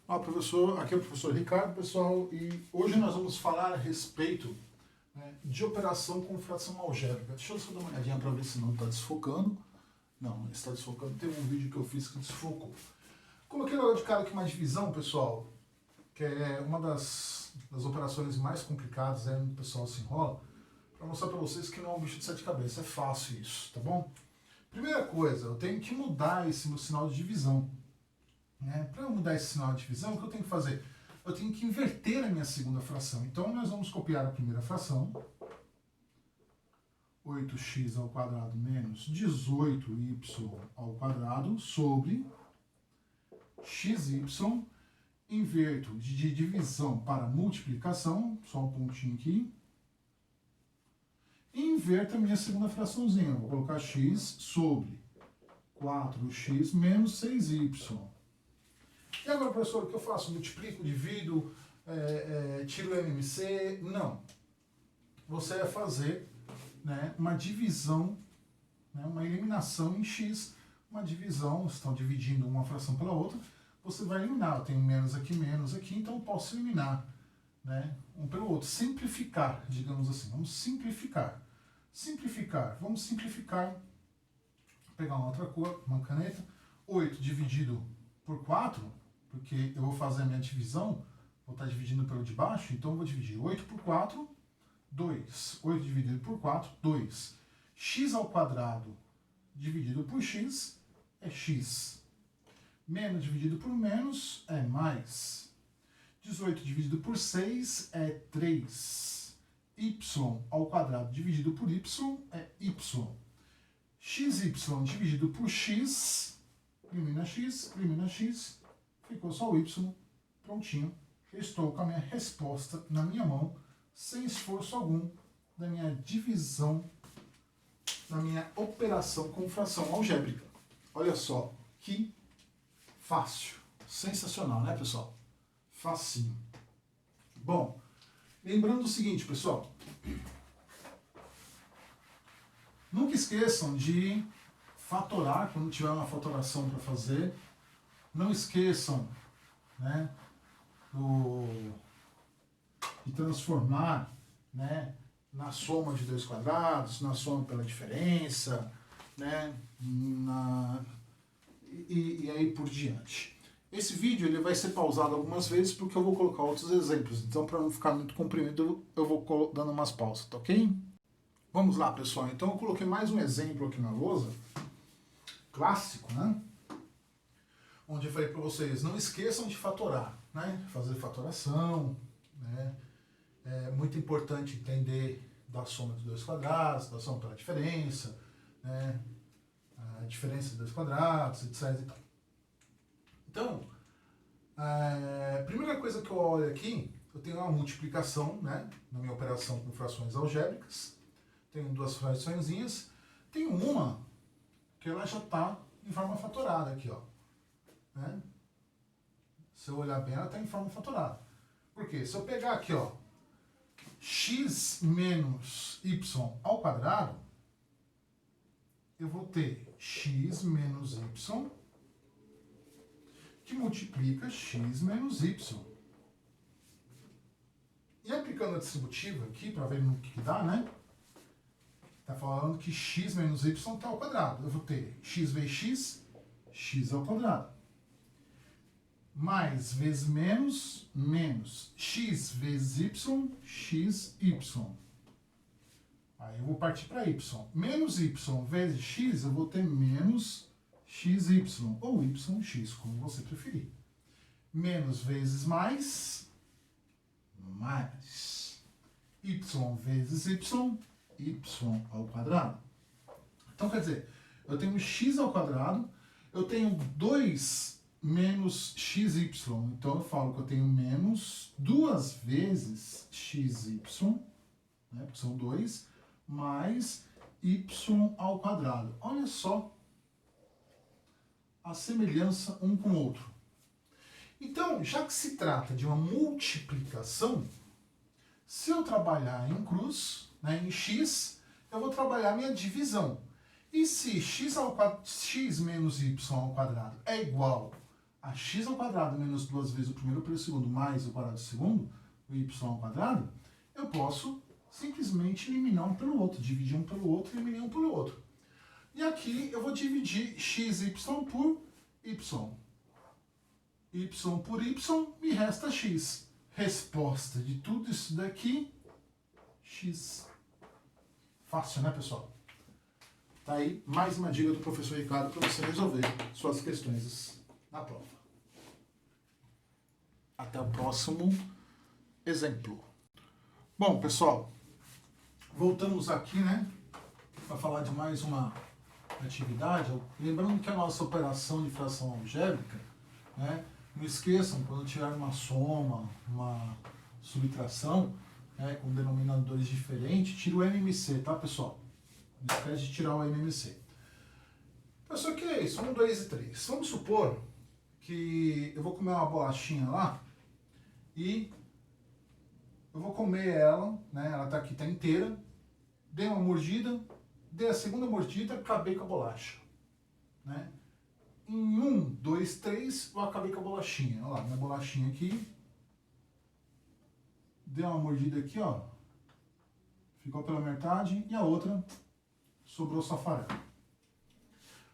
Olá, professor. Aqui é o professor Ricardo, pessoal, e hoje nós vamos falar a respeito, de operação com fração algébrica. Deixa eu só dar uma olhadinha para ver se não está desfocando. Não está desfocando. Tem um vídeo que eu fiz que desfocou. Coloquei logo de cara aqui uma divisão, pessoal, que é uma das operações mais complicadas, onde o pessoal se enrola, para mostrar para vocês que não é um bicho de sete cabeças. É fácil isso, tá bom? Primeira coisa, eu tenho que mudar esse meu sinal de divisão. Para eu mudar esse sinal de divisão, o que eu tenho que fazer? Eu tenho que inverter a minha segunda fração. Então, nós vamos copiar a primeira fração. 8x ao quadrado menos 18y ao quadrado sobre xy. Inverto de divisão para multiplicação, só um pontinho aqui. E inverto a minha segunda fraçãozinha. Vou colocar x sobre 4x menos 6y. E agora, professor, o que eu faço? Multiplico, divido, tiro o MMC? Não. Você vai fazer, uma divisão, uma eliminação em x, uma divisão, estão dividindo uma fração pela outra, você vai eliminar. Eu tenho menos aqui, então eu posso eliminar, um pelo outro. Simplificar, digamos assim. Vamos simplificar. Vamos simplificar. Vou pegar uma outra cor, uma caneta. 8 dividido por 4, porque eu vou fazer a minha divisão, vou estar dividindo pelo de baixo, então eu vou dividir 8 por 4, 2. 8 dividido por 4, 2. X ao quadrado dividido por x é x. Menos dividido por menos é mais. 18 dividido por 6 é 3. Y ao quadrado dividido por y é y. Xy dividido por x, elimina x, ficou só o y, prontinho. Eu estou com a minha resposta na minha mão, sem esforço algum, da minha divisão, da minha operação com fração algébrica. Olha só, que fácil. Sensacional, né, pessoal? Facinho. Bom, lembrando o seguinte, pessoal. Nunca esqueçam de fatorar quando tiver uma fatoração para fazer. Não esqueçam, de transformar, na soma de dois quadrados, na soma pela diferença, e aí por diante. Esse vídeo ele vai ser pausado algumas vezes porque eu vou colocar outros exemplos. Então, para não ficar muito comprimido, eu vou dando umas pausas, tá ok? Vamos lá, pessoal. Então, eu coloquei mais um exemplo aqui na lousa, clássico, onde eu falei para vocês, não esqueçam de fatorar, fazer fatoração, É muito importante entender da soma de dois quadrados, da soma pela diferença, a diferença de dois quadrados, etc. E tal. Então, a primeira coisa que eu olho aqui, eu tenho uma multiplicação, na minha operação com frações algébricas. Tenho duas fraçõezinhas. Tem uma que ela já está em forma fatorada aqui, ó. Se eu olhar bem, ela está em forma fatorada. Por quê? Se eu pegar aqui, ó, x menos y ao quadrado, eu vou ter x menos y que multiplica x menos y. E aplicando a distributiva aqui, para ver no que dá, Está falando que x menos y está ao quadrado. Eu vou ter x vezes x ao quadrado. Mais vezes menos, menos. X vezes y, xy. Aí eu vou partir para y. Menos y vezes x, eu vou ter menos xy. Ou yx, como você preferir. Menos vezes mais, mais. Y vezes y ao quadrado. Então, quer dizer, eu tenho x ao quadrado, eu tenho 2 menos xy. Então, eu falo que eu tenho menos 2 vezes xy, porque são 2, mais y ao quadrado. Olha só a semelhança um com o outro. Então, já que se trata de uma multiplicação, se eu trabalhar em cruz, em x, eu vou trabalhar minha divisão. E se x menos y ao quadrado é igual a x ao quadrado menos 2 vezes o primeiro pelo segundo mais o quadrado do segundo, o y ao quadrado, eu posso simplesmente eliminar um pelo outro, dividir um pelo outro e eliminar um pelo outro. E aqui eu vou dividir xy por y. Y por y me resta x. Resposta de tudo isso daqui, x. Fácil, né, pessoal? Tá aí mais uma dica do professor Ricardo para você resolver suas questões na prova. Até o próximo exemplo. Bom, pessoal, voltamos aqui, né, para falar de mais uma atividade. Lembrando que a nossa operação de fração algébrica, né, não esqueçam, quando tirar uma soma, uma subtração, né, com denominadores diferentes, tira o MMC, tá, pessoal? Não esquece de tirar o MMC. Pessoal, o que é isso? 1, 2 e 3. Vamos supor que eu vou comer uma bolachinha lá e eu vou comer ela, né? Ela tá aqui, tá inteira. Dei uma mordida, dei a segunda mordida, acabei com a bolacha, né? Em 1, 2, 3, eu acabei com a bolachinha. Olha lá, minha bolachinha aqui. Dei uma mordida aqui, ó. Ficou pela metade e a outra sobrou só farelo.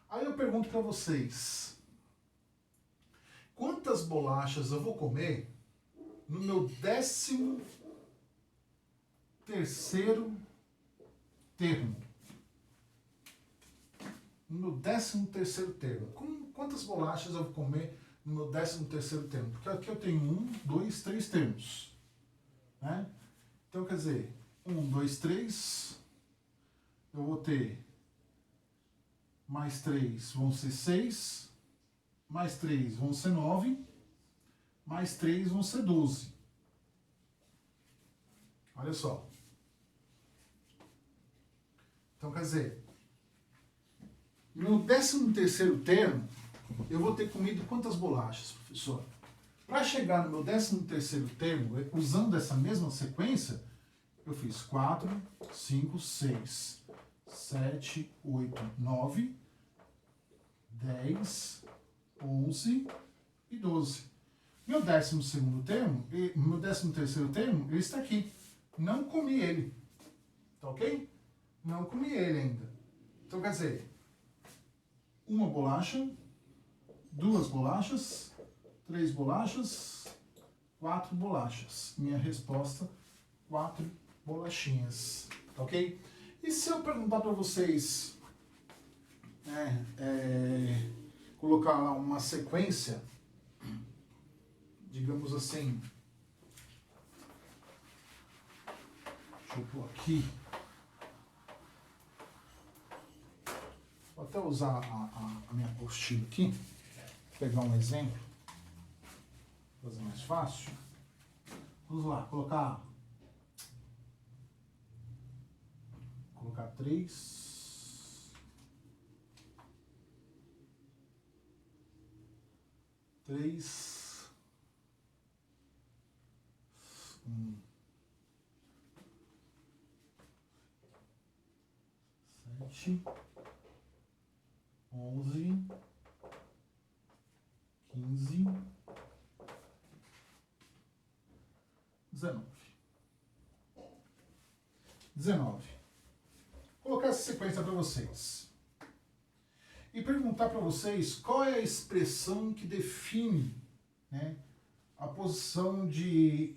Aí eu pergunto para vocês, quantas bolachas eu vou comer no meu 13º termo? No meu 13º termo. Quantas bolachas eu vou comer no meu 13º termo? Porque aqui eu tenho 1, 2, 3 termos, né? Então, quer dizer, 1, 2, 3, eu vou ter mais 3 vão ser 6, mais 3 vão ser 9, mais 3 vão ser 12. Olha só. Então, quer dizer, no 13º termo, eu vou ter comido quantas bolachas, professor? Para chegar no meu 13º termo, usando essa mesma sequência, eu fiz 4, 5, 6, 7, 8, 9, 10, 11 e 12. Meu 12º termo, meu 13º termo, ele está aqui. Não comi ele. Tá ok? Não comi ele ainda. Então, quer dizer, uma bolacha, 2 bolachas, 3 bolachas, 4 bolachas. Minha resposta, 4 bolachinhas. Tá ok? E se eu perguntar para vocês, colocar lá uma sequência, digamos assim, deixa eu pôr aqui, vou até usar a minha apostila aqui, pegar um exemplo, fazer mais fácil. Vamos lá, colocar 3, 7, 11, 15, 19. Colocar essa sequência para vocês. E perguntar para vocês qual é a expressão que define, né, a posição de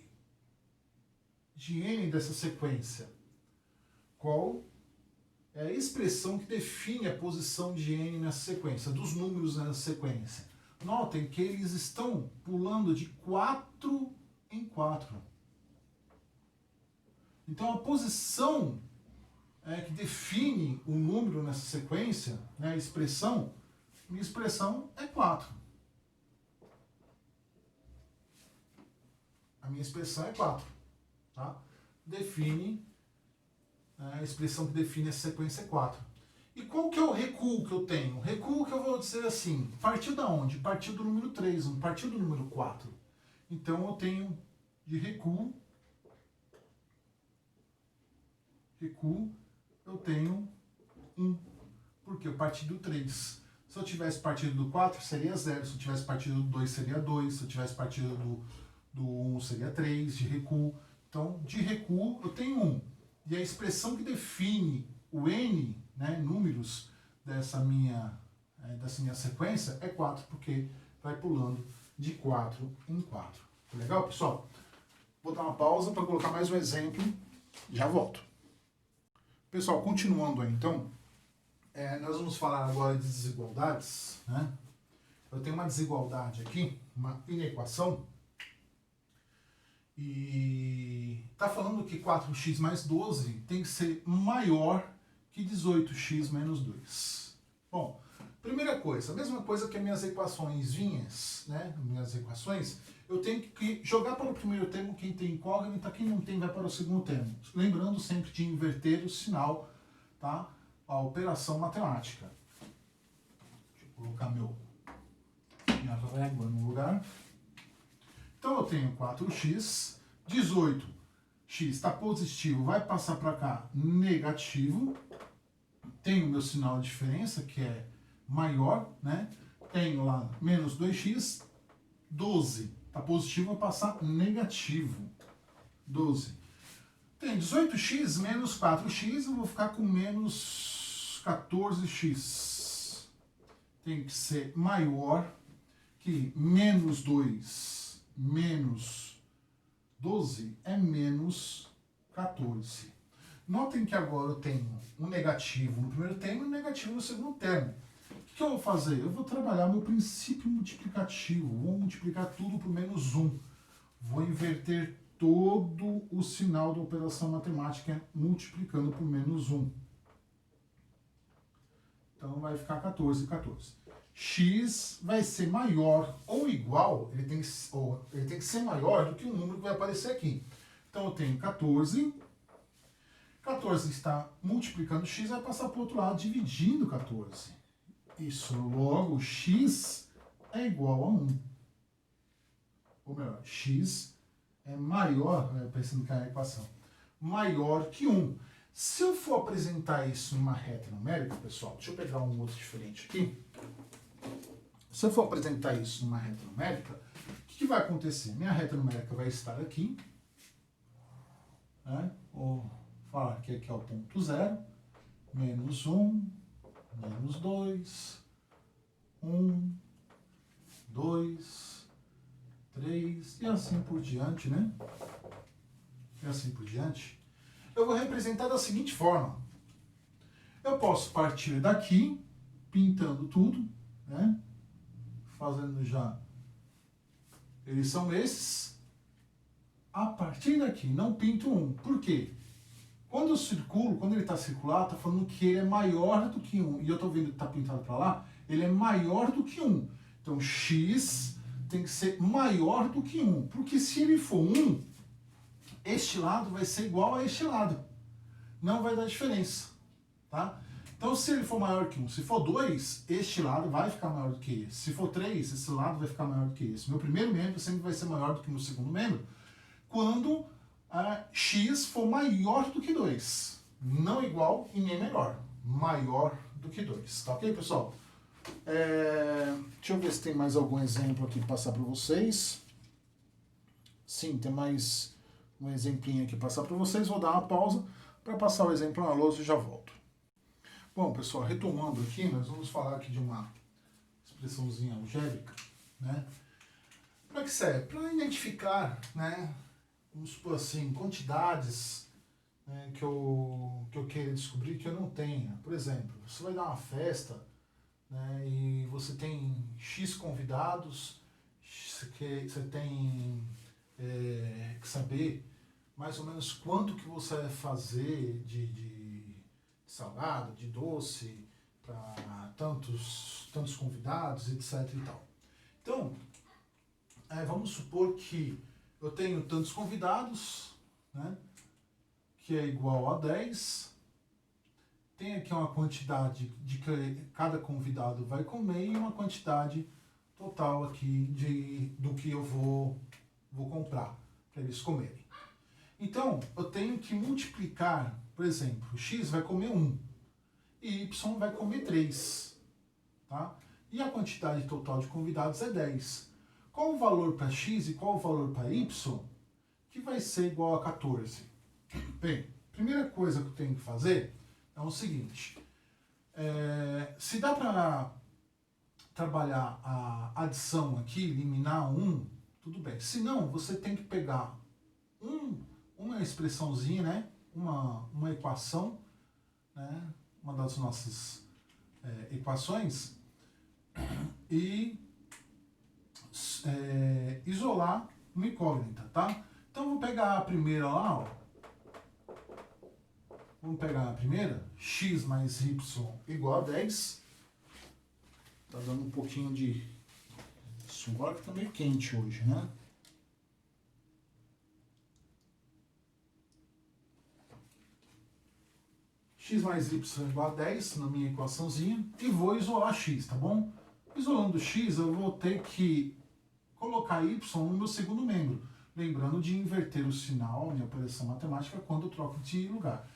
n dessa sequência. Qual é a expressão que define a posição de n nessa sequência, dos números nessa sequência. Notem que eles estão pulando de 4 em 4. Então a posição que define o número nessa sequência, né, a expressão, minha expressão é 4. A minha expressão é 4. Tá? Define, a expressão que define essa sequência é 4. E qual que é o recuo que eu tenho? O recuo que eu vou dizer assim, partiu da onde? Partiu do número 3, não partiu do número 4. Então eu tenho de recuo, eu tenho 1, porque eu parti do 3. Se eu tivesse partido do 4, seria 0. Se eu tivesse partido do 2, seria 2. Se eu tivesse partido do 1, seria 3, de recuo. Então, de recuo, eu tenho 1. E a expressão que define o n, né, números dessa minha sequência é 4, porque vai pulando de 4 em 4. Legal, pessoal? Vou dar uma pausa para colocar mais um exemplo. Já volto. Pessoal, continuando aí, então, nós vamos falar agora de desigualdades, né? Eu tenho uma desigualdade aqui, uma inequação, e está falando que 4x mais 12 tem que ser maior que 18x menos 2. Bom, primeira coisa, a mesma coisa que as minhas equações, né? Minhas equações, eu tenho que jogar para o primeiro termo quem tem incógnita, quem não tem vai para o segundo termo. Lembrando sempre de inverter o sinal, tá? A operação matemática. Deixa eu colocar minha régua no lugar. Então eu tenho 4x, 18x está positivo, vai passar para cá negativo. Tenho meu sinal de diferença, que é maior, né? Tenho lá menos 2x, 12 está positivo, vai passar negativo. 12. Tem 18x menos 4x, eu vou ficar com menos 14x. Tem que ser maior que menos 2 menos 12 é menos 14. Notem que agora eu tenho um negativo no primeiro termo e um negativo no segundo termo. O que eu vou fazer? Eu vou trabalhar meu princípio multiplicativo. Vou multiplicar tudo por menos 1. Vou inverter todo o sinal da operação matemática multiplicando por menos 1. Então vai ficar 14, 14. X vai ser maior ou igual, ele tem que ser maior do que o número que vai aparecer aqui. Então eu tenho 14. 14 está multiplicando x, vai passar para o outro lado dividindo 14. Isso, logo, x é igual a 1. Ou melhor, x é maior, pensando que é a equação, maior que 1. Se eu for apresentar isso numa reta numérica, pessoal, deixa eu pegar um outro diferente aqui. Se eu for apresentar isso numa reta numérica, o que vai acontecer? Minha reta numérica vai estar aqui, né? Vou falar que aqui é o ponto 0, menos 1, menos 2, 1, 2, 3, e assim por diante, né? E assim por diante. Eu vou representar da seguinte forma. Eu posso partir daqui, pintando tudo, né? Fazendo já. Eles são esses. A partir daqui, não pinto 1. Por quê? Quando eu circulo, quando ele está circular, está falando que ele é maior do que 1. E eu estou vendo que está pintado para lá, ele é maior do que 1. Então, x tem que ser maior do que 1. Porque se ele for 1, este lado vai ser igual a este lado. Não vai dar diferença. Tá? Então, se ele for maior que 1, se for 2, este lado vai ficar maior do que esse. Se for 3, esse lado vai ficar maior do que esse. Meu primeiro membro sempre vai ser maior do que o meu segundo membro, quando x for maior do que 2. Não igual e nem menor. Maior do que 2. Tá ok, pessoal? Deixa eu ver se tem mais algum exemplo aqui para passar para vocês. Sim, tem mais um exemplinho aqui para passar para vocês. Vou dar uma pausa para passar o exemplo na lousa e já volto. Bom, pessoal, retomando aqui, nós vamos falar aqui de uma expressãozinha algébrica, né? Para que serve? Para identificar, né? Vamos supor assim, quantidades, né, que eu queira descobrir que eu não tenha. Por exemplo, você vai dar uma festa, né, e você tem X convidados, você tem que saber mais ou menos quanto que você vai fazer de salgado, de doce, para tantos convidados, etc. e tal. Então, vamos supor que eu tenho tantos convidados, né, que é igual a 10. Tem aqui uma quantidade de que cada convidado vai comer e uma quantidade total aqui do que eu vou comprar para eles comerem. Então, eu tenho que multiplicar, por exemplo, x vai comer 1 e y vai comer 3. tá? E a quantidade total de convidados é 10. Qual o valor para x e qual o valor para y? Que vai ser igual a 14. Bem, primeira coisa que eu tenho que fazer é o seguinte. Se dá para trabalhar a adição aqui, eliminar um, tudo bem. Se não, você tem que pegar uma expressãozinha, né? Uma equação, né? Uma das nossas equações, e isolar uma incógnita, tá? Então, vou pegar a primeira lá, ó. Vamos pegar a primeira, x mais y igual a 10. Tá dando um pouquinho de suor, que tá meio quente hoje, né? X mais y igual a 10 na minha equaçãozinha. E vou isolar x, tá bom? Isolando x, eu vou ter que colocar y no meu segundo membro. Lembrando de inverter o sinal, minha operação matemática, quando eu troco de lugar.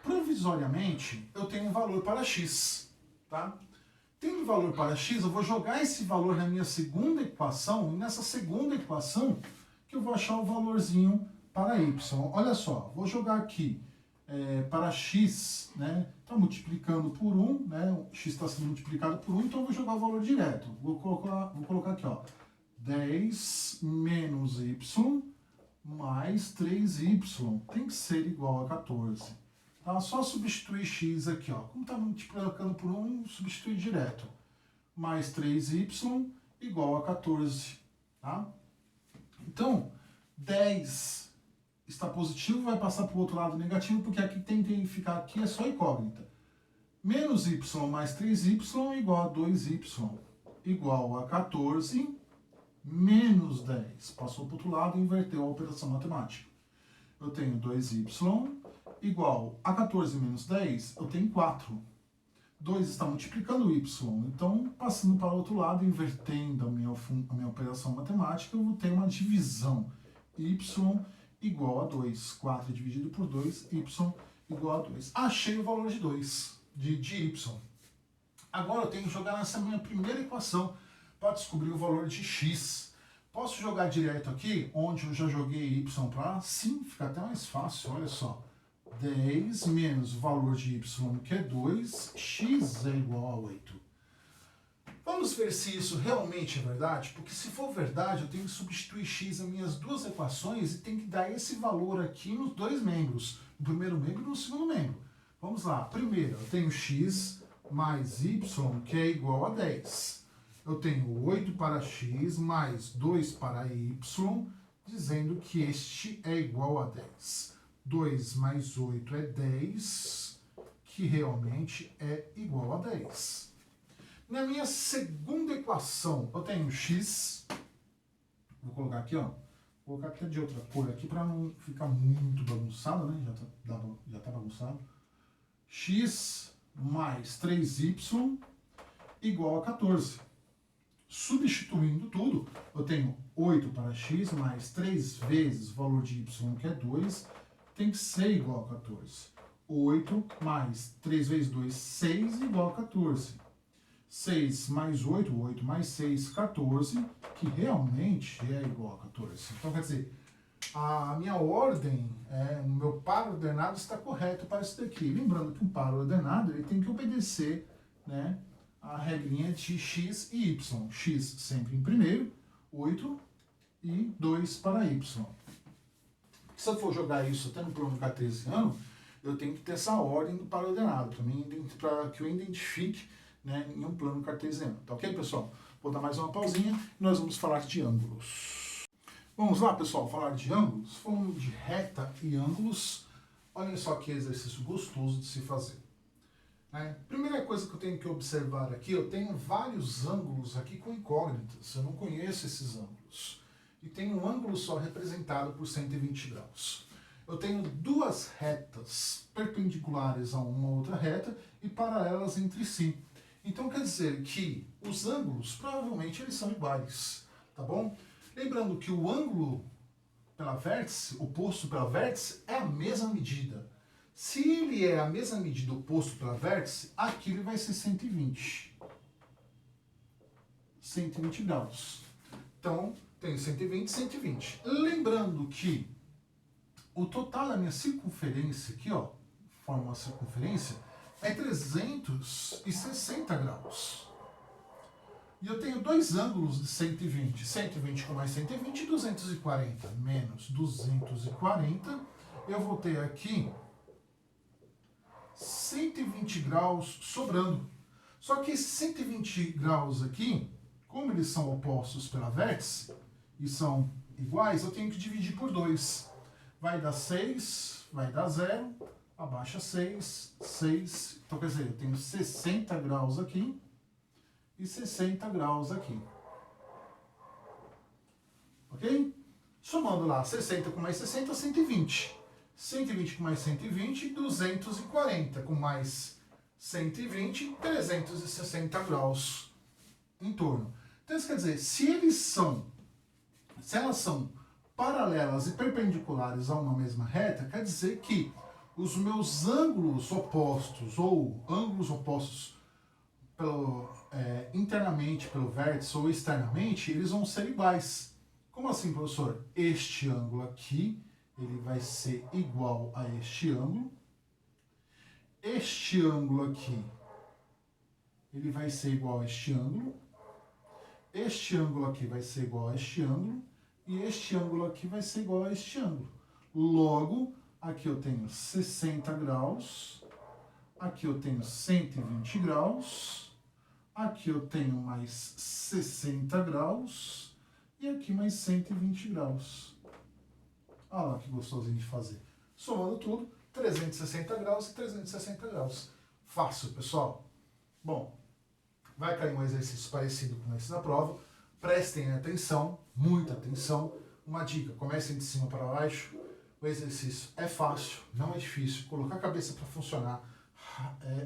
Provisoriamente, eu tenho um valor para x, tá? Tendo valor para x, eu vou jogar esse valor na minha segunda equação, e nessa segunda equação que eu vou achar o valorzinho para y. Olha só, vou jogar aqui para x, né? Está multiplicando por 1, né? X está sendo multiplicado por 1, então eu vou jogar o valor direto. Vou colocar aqui, ó, 10 menos y mais 3y tem que ser igual a 14. Tá? Só substituir x aqui, ó. Como está multiplicando por 1, substituir direto. Mais 3y igual a 14. Tá? Então, 10 está positivo, vai passar para o outro lado negativo, porque aqui tem que ficar aqui é só incógnita. Menos y mais 3y igual a 2y igual a 14 menos 10. Passou para o outro lado e inverteu a operação matemática. Eu tenho 2y igual a 14 menos 10, eu tenho 4. 2 está multiplicando y, então passando para o outro lado, invertendo a minha operação matemática, eu vou ter uma divisão. Y igual a 2. 4 dividido por 2, y igual a 2. Achei o valor de 2, de y. Agora eu tenho que jogar nessa minha primeira equação para descobrir o valor de x. Posso jogar direto aqui, onde eu já joguei y para lá? Sim, fica até mais fácil, olha só. 10 menos o valor de y, que é 2, x é igual a 8. Vamos ver se isso realmente é verdade, porque se for verdade, eu tenho que substituir x nas minhas duas equações e tem que dar esse valor aqui nos dois membros, no primeiro membro e no segundo membro. Vamos lá, primeiro eu tenho x mais y, que é igual a 10. Eu tenho 8 para x mais 2 para y, dizendo que este é igual a 10. 2 mais 8 é 10, que realmente é igual a 10. Na minha segunda equação, eu tenho x, vou colocar aqui, ó, vou colocar até de outra cor aqui para não ficar muito bagunçado, né? Já tá bagunçado. X mais 3y igual a 14. Substituindo tudo, eu tenho 8 para x mais 3 vezes o valor de y, que é 2, tem que ser igual a 14. 8 mais 3 vezes 2, 6, igual a 14. 6 mais 8, 8 mais 6, 14, que realmente é igual a 14. Então, quer dizer, a minha ordem, o meu par ordenado está correto para isso daqui. Lembrando que um par ordenado ele tem que obedecer, né, a regrinha de x e y. X sempre em primeiro, 8 e 2 para y. Se eu for jogar isso até no plano cartesiano, eu tenho que ter essa ordem do par ordenado, para que eu identifique, né, em um plano cartesiano. Tá ok, pessoal? Vou dar mais uma pausinha e nós vamos falar de ângulos. Vamos lá, pessoal, falar de ângulos. Falando de reta e ângulos, olhem só que exercício gostoso de se fazer. Primeira coisa que eu tenho que observar aqui, eu tenho vários ângulos aqui com incógnitas. Eu não conheço esses ângulos. E tenho um ângulo só representado por 120 graus. Eu tenho duas retas perpendiculares a uma outra reta e paralelas entre si. Então quer dizer que os ângulos provavelmente eles são iguais, tá bom? Lembrando que o ângulo pela vértice, oposto pela vértice, é a mesma medida. Se ele é a mesma medida oposto pela vértice, aqui ele vai ser 120. 120 graus. Então, tenho 120, 120. Lembrando que o total da minha circunferência aqui, ó, forma uma circunferência, é 360 graus. E eu tenho dois ângulos de 120. 120 com mais 120 e 240 menos 240. Eu vou ter aqui 120 graus sobrando. Só que esses 120 graus aqui, como eles são opostos pela vértice e são iguais, eu tenho que dividir por 2. Vai dar 6, vai dar 0, abaixa 6, 6. Então, quer dizer, eu tenho 60 graus aqui e 60 graus aqui. Ok? Somando lá 60 com mais 60, 120. 120 com mais 120, 240 com mais 120, 360 graus em torno. Então, isso quer dizer, se elas são paralelas e perpendiculares a uma mesma reta, quer dizer que os meus ângulos opostos, ou ângulos opostos internamente pelo vértice ou externamente, eles vão ser iguais. Como assim, professor? Este ângulo aqui, ele vai ser igual a este ângulo. Este ângulo aqui, ele vai ser igual a este ângulo. Este ângulo aqui vai ser igual a este ângulo. E este ângulo aqui vai ser igual a este ângulo. Logo, aqui eu tenho 60 graus. Aqui eu tenho 120 graus. Aqui eu tenho mais 60 graus. E aqui mais 120 graus. Olha lá que gostosinho de fazer. Somando tudo, 360 graus e 360 graus. Fácil, pessoal. Bom, vai cair um exercício parecido com esse na prova. Prestem atenção, muita atenção. Uma dica, comecem de cima para baixo. O exercício é fácil, não é difícil. Colocar a cabeça para funcionar,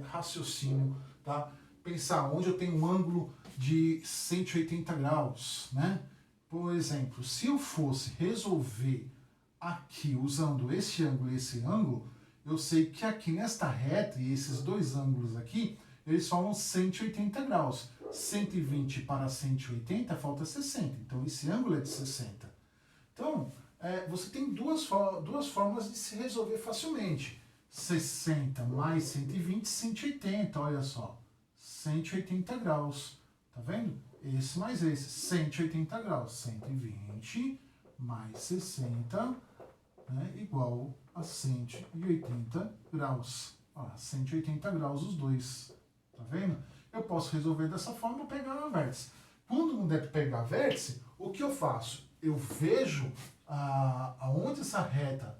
raciocínio, tá? Pensar onde eu tenho um ângulo de 180 graus, né? Por exemplo, se eu fosse resolver aqui usando esse ângulo e esse ângulo, eu sei que aqui nesta reta e esses dois ângulos aqui, eles formam 180 graus. 120 para 180 falta 60, então esse ângulo é de 60. Então, você tem duas formas de se resolver facilmente. 60 mais 120, 180, olha só. 180 graus, tá vendo? Esse mais esse, 180 graus. 120 mais 60, né, igual a 180 graus. Olha, 180 graus os dois, tá vendo? Eu posso resolver dessa forma, pegar a vértice. Quando não der para pegar a vértice, o que eu faço? Eu vejo aonde essa reta,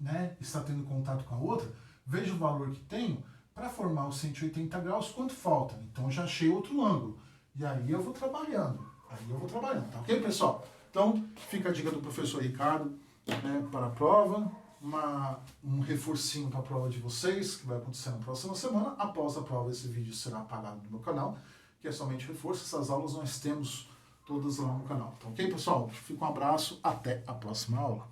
né, está tendo contato com a outra, vejo o valor que tenho para formar os 180 graus, quanto falta. Então, já achei outro ângulo. E aí eu vou trabalhando. Tá ok, pessoal? Então, fica a dica do professor Ricardo, né, para a prova. Um reforcinho para a prova de vocês, que vai acontecer na próxima semana. Após a prova, esse vídeo será apagado do meu canal, que é somente reforço. Essas aulas nós temos todas lá no canal. Tá ok, pessoal? Fica um abraço, até a próxima aula.